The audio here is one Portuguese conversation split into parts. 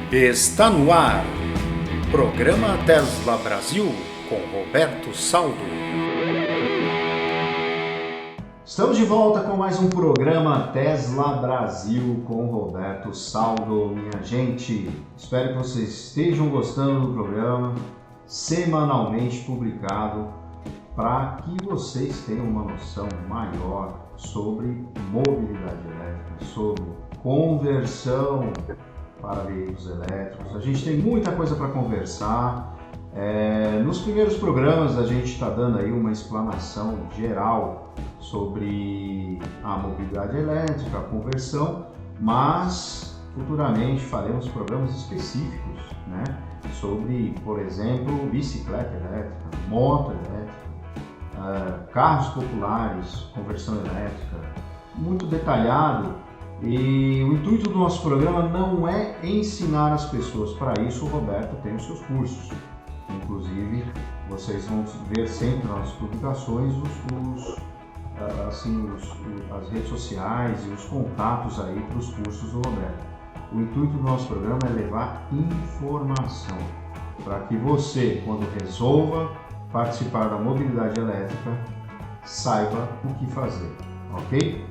Está no ar, Programa Tesla Brasil, com Roberto Saldo. Estamos de volta com mais um programa Tesla Brasil com Roberto Saldo, minha gente. Espero que vocês estejam gostando do programa, semanalmente publicado, para que vocês tenham uma noção maior sobre mobilidade elétrica, sobre conversão para veículos elétricos. A gente tem muita coisa para conversar. Nos primeiros programas a gente está dando aí uma explanação geral sobre a mobilidade elétrica, a conversão, mas futuramente faremos programas específicos, né, sobre, por exemplo, bicicleta elétrica, moto elétrica, carros populares, conversão elétrica, muito detalhado. E o intuito do nosso programa não é ensinar as pessoas. Para isso o Roberto tem os seus cursos. Inclusive, vocês vão ver sempre nas publicações as redes sociais e os contatos aí para os cursos do Roberto. O intuito do nosso programa é levar informação para que você, quando resolva participar da mobilidade elétrica, saiba o que fazer, ok?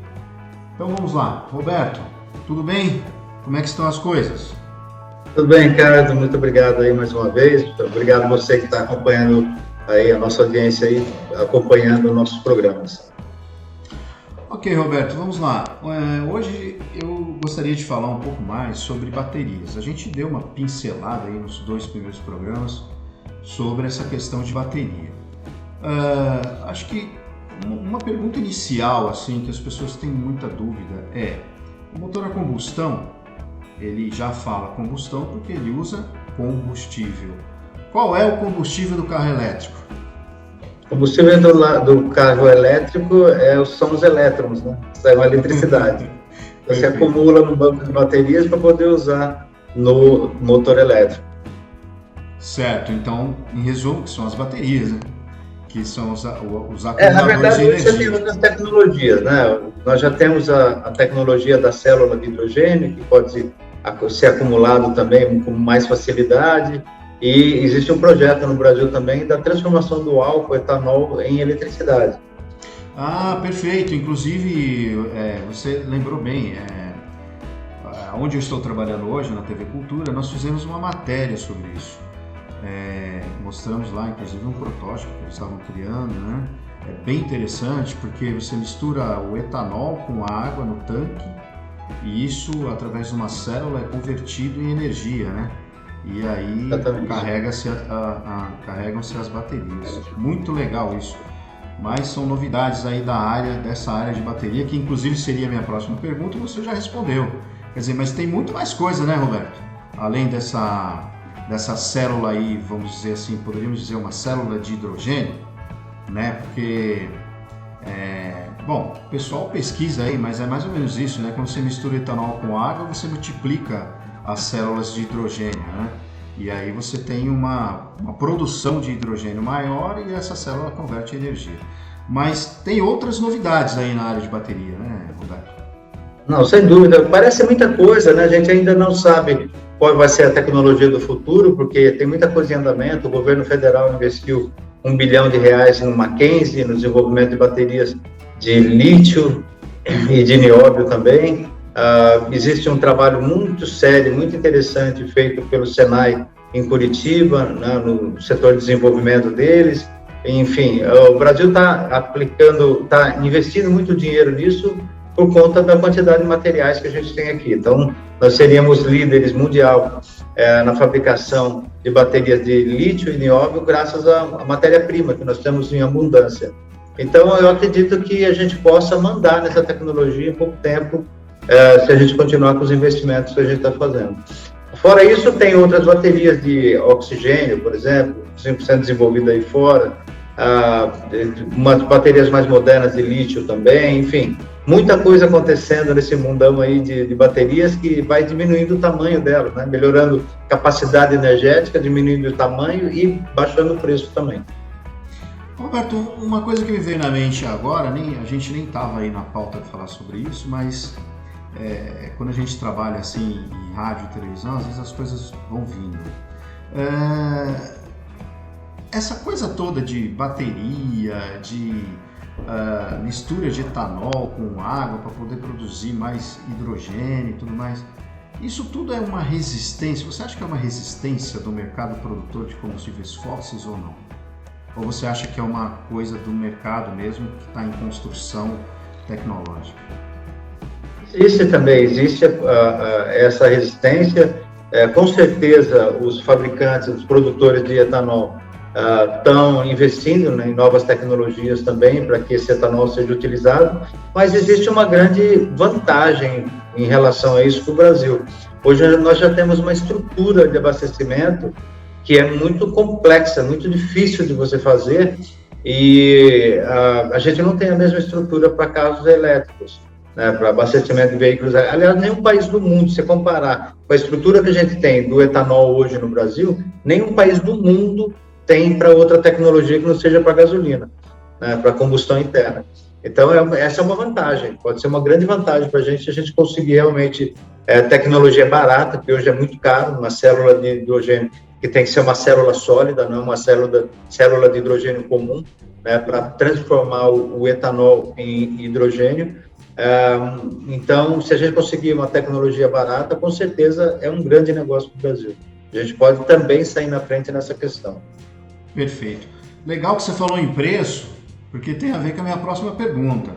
Então vamos lá. Roberto, tudo bem? Como é que estão as coisas? Tudo bem, Ricardo, muito obrigado aí mais uma vez. Obrigado a você que está acompanhando aí a nossa audiência aí, acompanhando nossos programas. Ok, Roberto, vamos lá. Hoje eu gostaria de falar um pouco mais sobre baterias. A gente deu uma pincelada aí nos 2 primeiros programas sobre essa questão de bateria. Acho que uma pergunta inicial, assim, que as pessoas têm muita dúvida é: o motor a combustão, ele já fala combustão porque ele usa combustível. Qual é o combustível do carro elétrico? O combustível do carro elétrico são os elétrons, né? Isso é uma eletricidade. Você acumula no banco de baterias para poder usar no motor elétrico. Certo, então, em resumo, são as baterias, né? Que são os acumuladores na verdade, de energia. você tem outras tecnologias, né? Nós já temos a tecnologia da célula de hidrogênio, que pode ser acumulado também com mais facilidade, e existe um projeto no Brasil também da transformação do álcool, etanol, em eletricidade. Ah, perfeito. Inclusive, você lembrou bem, onde eu estou trabalhando hoje, na TV Cultura, nós fizemos uma matéria sobre isso. Mostramos lá, inclusive, um protótipo que eles estavam criando, né? É bem interessante porque você mistura o etanol com a água no tanque e isso, através de uma célula, é convertido em energia, né? E aí carregam-se as baterias. Muito legal isso. Mas são novidades aí dessa área de bateria, que inclusive seria a minha próxima pergunta e você já respondeu. Quer dizer, mas tem muito mais coisa, né, Roberto? Além dessa célula aí, vamos dizer assim, poderíamos dizer uma célula de hidrogênio, né? Porque, o pessoal pesquisa aí, mas é mais ou menos isso, né? Quando você mistura etanol com água, você multiplica as células de hidrogênio, né? E aí você tem uma produção de hidrogênio maior e essa célula converte em energia. Mas tem outras novidades aí na área de bateria, né, Roberto? Não, sem dúvida. Parece muita coisa, né? A gente ainda não sabe qual vai ser a tecnologia do futuro, porque tem muita coisa em andamento. O governo federal investiu R$1 bilhão no Mackenzie, no desenvolvimento de baterias de lítio e de nióbio também. Existe um trabalho muito sério, muito interessante, feito pelo Senai em Curitiba, né, no setor de desenvolvimento deles. Enfim, o Brasil está investindo muito dinheiro nisso por conta da quantidade de materiais que a gente tem aqui. Então, nós seríamos líderes mundial na fabricação de baterias de lítio e nióbio graças à matéria-prima que nós temos em abundância. Então, eu acredito que a gente possa mandar nessa tecnologia em pouco tempo, se a gente continuar com os investimentos que a gente está fazendo. Fora isso, tem outras baterias de oxigênio, por exemplo, 100% desenvolvida aí fora, umas baterias mais modernas de lítio também, enfim, muita coisa acontecendo nesse mundão aí de baterias que vai diminuindo o tamanho delas, né? Melhorando capacidade energética, diminuindo o tamanho e baixando o preço também. Roberto, uma coisa que me veio na mente agora, a gente nem estava aí na pauta de falar sobre isso, mas quando a gente trabalha assim e rádio e televisão, às vezes as coisas vão vindo. Essa coisa toda de bateria, de mistura de etanol com água para poder produzir mais hidrogênio e tudo mais, isso tudo é uma resistência? Você acha que é uma resistência do mercado produtor de combustíveis fósseis ou não? Ou você acha que é uma coisa do mercado mesmo que está em construção tecnológica? Existe essa resistência. Com certeza, os fabricantes, os produtores de etanol estão investindo, né, em novas tecnologias também para que esse etanol seja utilizado, mas existe uma grande vantagem em relação a isso para o Brasil. Hoje nós já temos uma estrutura de abastecimento que é muito complexa, muito difícil de você fazer, e a gente não tem a mesma estrutura para carros elétricos, né, para abastecimento de veículos. Aliás, nenhum país do mundo, se comparar com a estrutura que a gente tem do etanol hoje no Brasil, nenhum país do mundo tem para outra tecnologia que não seja para gasolina, né, para combustão interna. Então, essa é uma vantagem, pode ser uma grande vantagem para a gente conseguir realmente tecnologia barata, que hoje é muito caro, uma célula de hidrogênio, que tem que ser uma célula sólida, não uma célula de hidrogênio comum, né, para transformar o etanol em hidrogênio. Então, se a gente conseguir uma tecnologia barata, com certeza é um grande negócio para o Brasil. A gente pode também sair na frente nessa questão. Perfeito. Legal que você falou em preço, porque tem a ver com a minha próxima pergunta.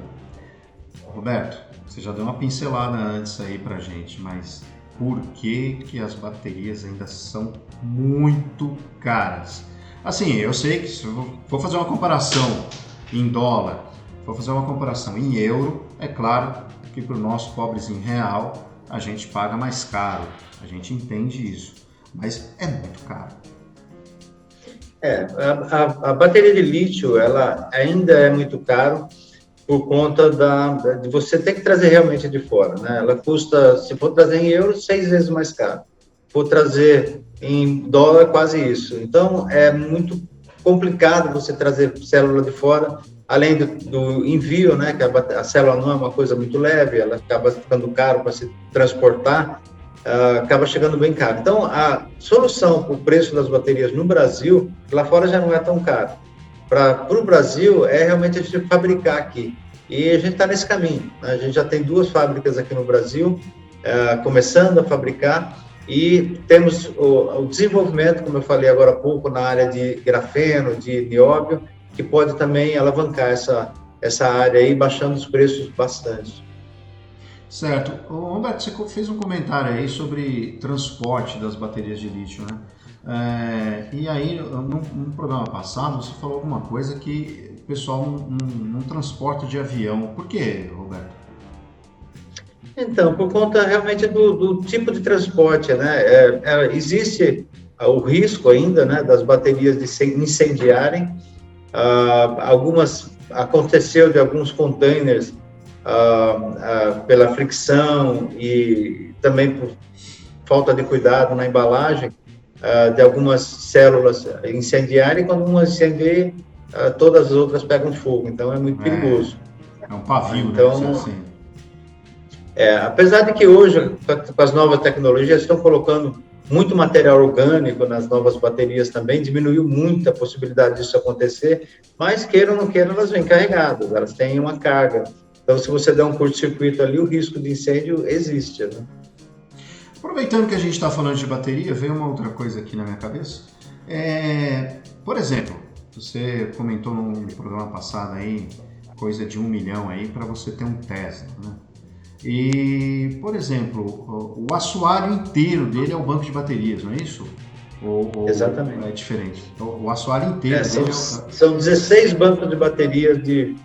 Roberto, você já deu uma pincelada antes aí pra gente, mas por que as baterias ainda são muito caras? Assim, eu sei que se eu for fazer uma comparação em dólar, for fazer uma comparação em euro, é claro que para o nosso pobrezinho real a gente paga mais caro, a gente entende isso, mas é muito caro. A bateria de lítio, ela ainda é muito caro por conta de você ter que trazer realmente de fora, né? Ela custa, se for trazer em euros, 6 vezes mais caro. Se for trazer em dólar, quase isso. Então, é muito complicado você trazer célula de fora, além do envio, né? Que a célula não é uma coisa muito leve, ela acaba ficando caro para se transportar, acaba chegando bem caro. Então, a solução para o preço das baterias no Brasil, lá fora já não é tão caro. Para o Brasil, é realmente a gente fabricar aqui. E a gente está nesse caminho, né? A gente já tem 2 fábricas aqui no Brasil, começando a fabricar, e temos o desenvolvimento, como eu falei agora há pouco, na área de grafeno, de nióbio, que pode também alavancar essa área aí, baixando os preços bastante. Certo. Roberto, você fez um comentário aí sobre transporte das baterias de lítio, né? E aí, no programa passado, você falou alguma coisa que o pessoal não transporta de avião. Por quê, Roberto? Então, por conta realmente do tipo de transporte, né? Existe o risco ainda, né, das baterias de se incendiarem. Aconteceu de alguns containers pela fricção e também por falta de cuidado na embalagem, de algumas células incendiarem, e quando uma incendeia, todas as outras pegam fogo, então é muito perigoso. É um pavio, então, né? Assim. Apesar de que hoje, com as novas tecnologias, estão colocando muito material orgânico nas novas baterias também, diminuiu muito a possibilidade disso acontecer, mas queiram ou não queiram, elas vêm carregadas, elas têm uma carga. Então, se você der um curto-circuito ali, o risco de incêndio existe, né? Aproveitando que a gente está falando de bateria, veio uma outra coisa aqui na minha cabeça. Por exemplo, você comentou no programa passado aí, coisa de 1 milhão aí para você ter um Tesla, né? E, por exemplo, o assoalho inteiro dele é o banco de baterias, não é isso? Ou exatamente. É diferente? O assoalho inteiro dele são 16 bancos de baterias de,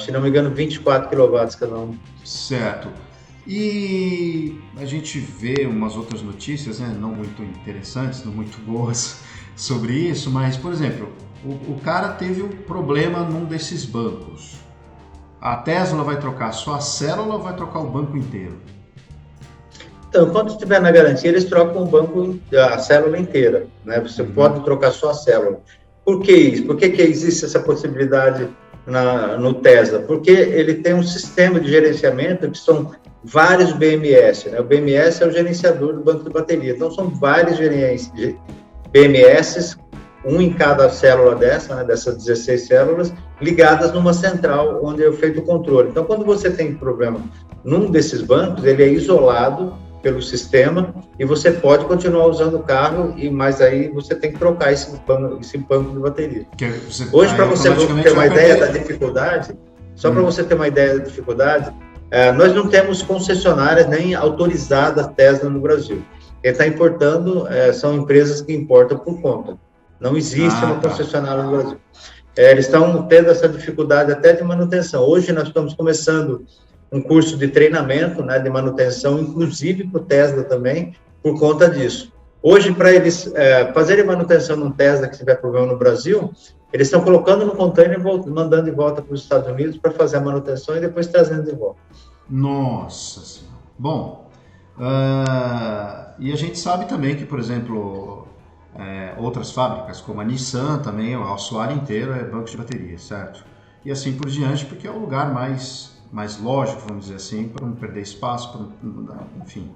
se não me engano, 24 kW cada um. Certo. E a gente vê umas outras notícias, né, não muito interessantes, não muito boas sobre isso, mas, por exemplo, o cara teve um problema num desses bancos. A Tesla vai trocar só a célula ou vai trocar o banco inteiro? Então, quando estiver na garantia, eles trocam o banco, a célula inteira, né? Você pode trocar só a célula. Por que isso? Por que existe essa possibilidade no Tesla? Porque ele tem um sistema de gerenciamento que são vários BMS, né? O BMS é o gerenciador do banco de bateria, então são vários BMS, um em cada célula dessas 16 células, ligadas numa central onde é feito o controle. Então, quando você tem problema num desses bancos, ele é isolado pelo sistema e você pode continuar usando o carro, mas aí você tem que trocar esse banco de bateria. Hoje, para você ter uma ideia da dificuldade, para você ter uma ideia da dificuldade, nós não temos concessionárias nem autorizadas Tesla no Brasil. Quem está importando são empresas que importam por conta. Não existe uma concessionária no Brasil. Eles estão tendo essa dificuldade até de manutenção. Hoje nós estamos começando um curso de treinamento, né, de manutenção, inclusive para o Tesla também, por conta disso. Hoje, para eles fazerem manutenção num Tesla que tiver problema no Brasil, eles estão colocando no container e mandando de volta para os Estados Unidos para fazer a manutenção e depois trazendo de volta. Nossa Senhora. Bom, e a gente sabe também que, por exemplo, outras fábricas, como a Nissan também, o assoalho inteiro é banco de bateria, certo? E assim por diante, porque é o lugar mais lógico, vamos dizer assim, para não perder espaço, enfim,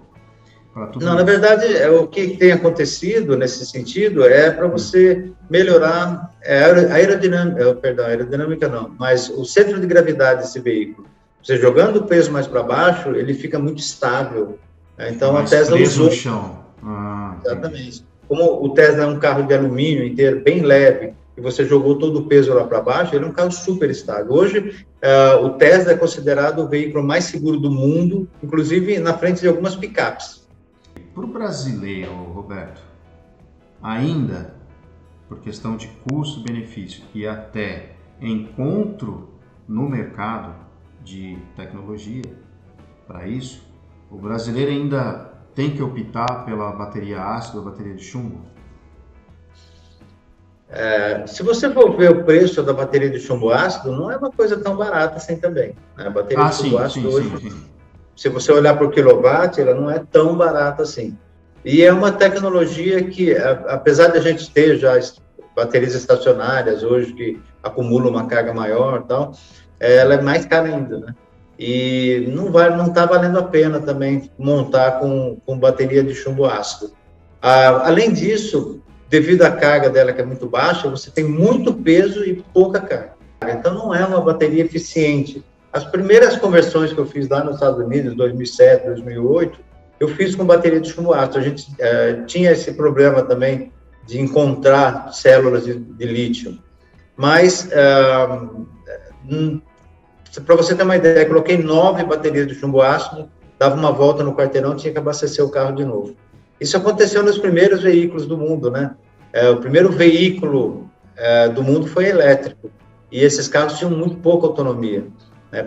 para tudo. Não, na verdade, o que tem acontecido nesse sentido é para você melhorar a aerodinâmica não, mas o centro de gravidade desse veículo. Você jogando o peso mais para baixo, ele fica muito estável. Então, mais a Tesla usou... no chão. Exatamente. Como o Tesla é um carro de alumínio inteiro, bem leve, e você jogou todo o peso lá para baixo, ele é um carro super estável. Hoje, o Tesla é considerado o veículo mais seguro do mundo, inclusive na frente de algumas picapes. Para o brasileiro, Roberto, ainda, por questão de custo-benefício e até encontro no mercado de tecnologia para isso, o brasileiro ainda tem que optar pela bateria ácida ou bateria de chumbo? Se você for ver o preço da bateria de chumbo ácido, não é uma coisa tão barata assim também. A bateria de chumbo ácido hoje, se você olhar por quilowatt, ela não é tão barata assim. E é uma tecnologia que, apesar de a gente ter já baterias estacionárias hoje que acumulam uma carga maior e tal, ela é mais cara ainda, né? E não está valendo a pena também montar com bateria de chumbo ácido. Além disso, devido à carga dela que é muito baixa, você tem muito peso e pouca carga. Então não é uma bateria eficiente. As primeiras conversões que eu fiz lá nos Estados Unidos, 2007, 2008, eu fiz com bateria de chumbo ácido. A gente tinha esse problema também de encontrar células de lítio. Mas, para você ter uma ideia, eu coloquei 9 baterias de chumbo ácido, dava uma volta no quarteirão, tinha que abastecer o carro de novo. Isso aconteceu nos primeiros veículos do mundo, né? O primeiro veículo do mundo foi elétrico, e esses carros tinham muito pouca autonomia.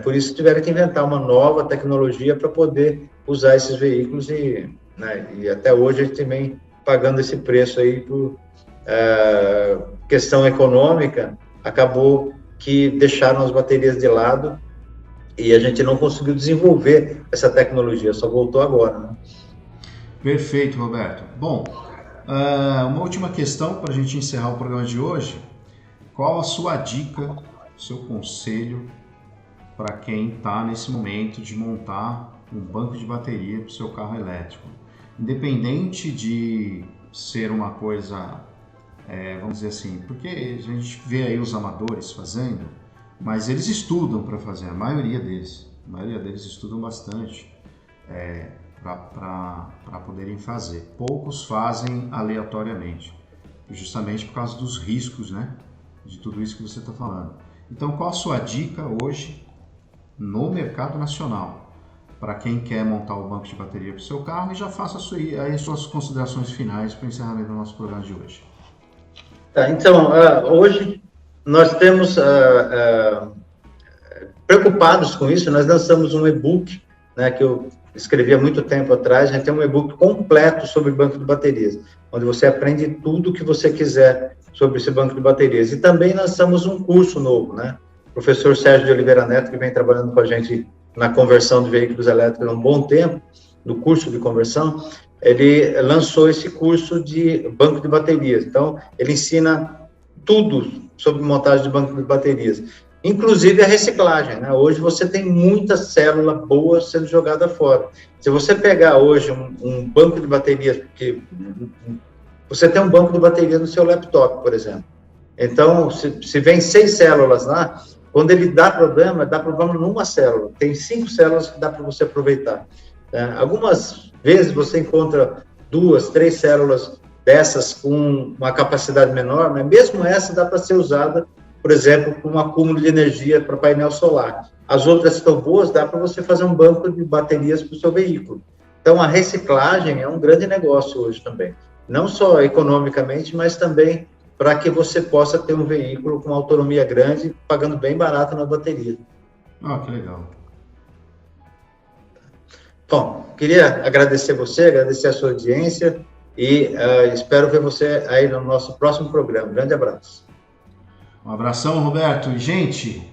Por isso tiveram que inventar uma nova tecnologia para poder usar esses veículos, e até hoje a gente vem pagando esse preço aí por questão econômica, acabou que deixaram as baterias de lado e a gente não conseguiu desenvolver essa tecnologia, só voltou agora, né? Perfeito, Roberto. Bom, uma última questão para a gente encerrar o programa de hoje. Qual a sua dica, seu conselho para quem está nesse momento de montar um banco de bateria para o seu carro elétrico? Independente de ser uma coisa, vamos dizer assim, porque a gente vê aí os amadores fazendo, mas eles estudam para fazer, a maioria deles estudam bastante para poderem fazer. Poucos fazem aleatoriamente, justamente por causa dos riscos, né, de tudo isso que você está falando. Então, qual a sua dica hoje no mercado nacional para quem quer montar o banco de bateria para o seu carro? E já faça as suas considerações finais para o encerramento do nosso programa de hoje. Então, hoje nós temos, preocupados com isso, nós lançamos um e-book, né, que eu escrevi há muito tempo atrás. A gente tem um e-book completo sobre banco de baterias, onde você aprende tudo o que você quiser sobre esse banco de baterias. E também lançamos um curso novo, né? O professor Sérgio de Oliveira Neto, que vem trabalhando com a gente na conversão de veículos elétricos há um bom tempo, no curso de conversão, ele lançou esse curso de banco de baterias. Então, ele ensina tudo sobre montagem de banco de baterias. inclusive a reciclagem, né? Hoje você tem muita célula boa sendo jogada fora. Se você pegar hoje um banco de baterias, porque você tem um banco de baterias no seu laptop, por exemplo. Então, se vem 6 células lá, quando ele dá problema numa célula. Tem 5 células que dá para você aproveitar. Algumas vezes você encontra 2, 3 células dessas com uma capacidade menor, mas mesmo essa dá para ser usada, por exemplo, para um acúmulo de energia para painel solar. As outras estão boas, dá para você fazer um banco de baterias para o seu veículo. Então, a reciclagem é um grande negócio hoje também. Não só economicamente, mas também para que você possa ter um veículo com autonomia grande, pagando bem barato na bateria. Que legal. Bom, queria agradecer você, agradecer a sua audiência e espero ver você aí no nosso próximo programa. Grande abraço. Um abração, Roberto. E, gente,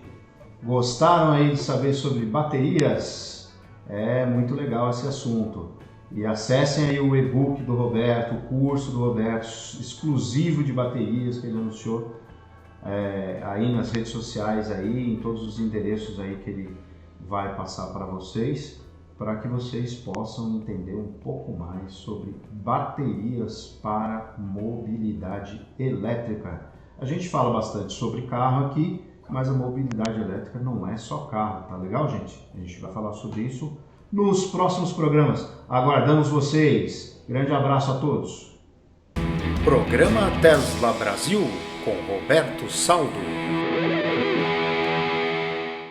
gostaram aí de saber sobre baterias? É muito legal esse assunto. E acessem aí o e-book do Roberto, o curso do Roberto, exclusivo de baterias que ele anunciou aí nas redes sociais, aí, em todos os endereços aí que ele vai passar para vocês, para que vocês possam entender um pouco mais sobre baterias para mobilidade elétrica. A gente fala bastante sobre carro aqui, mas a mobilidade elétrica não é só carro, tá legal, gente? A gente vai falar sobre isso nos próximos programas. Aguardamos vocês. Grande abraço a todos. Programa Tesla Brasil com Roberto Saldo.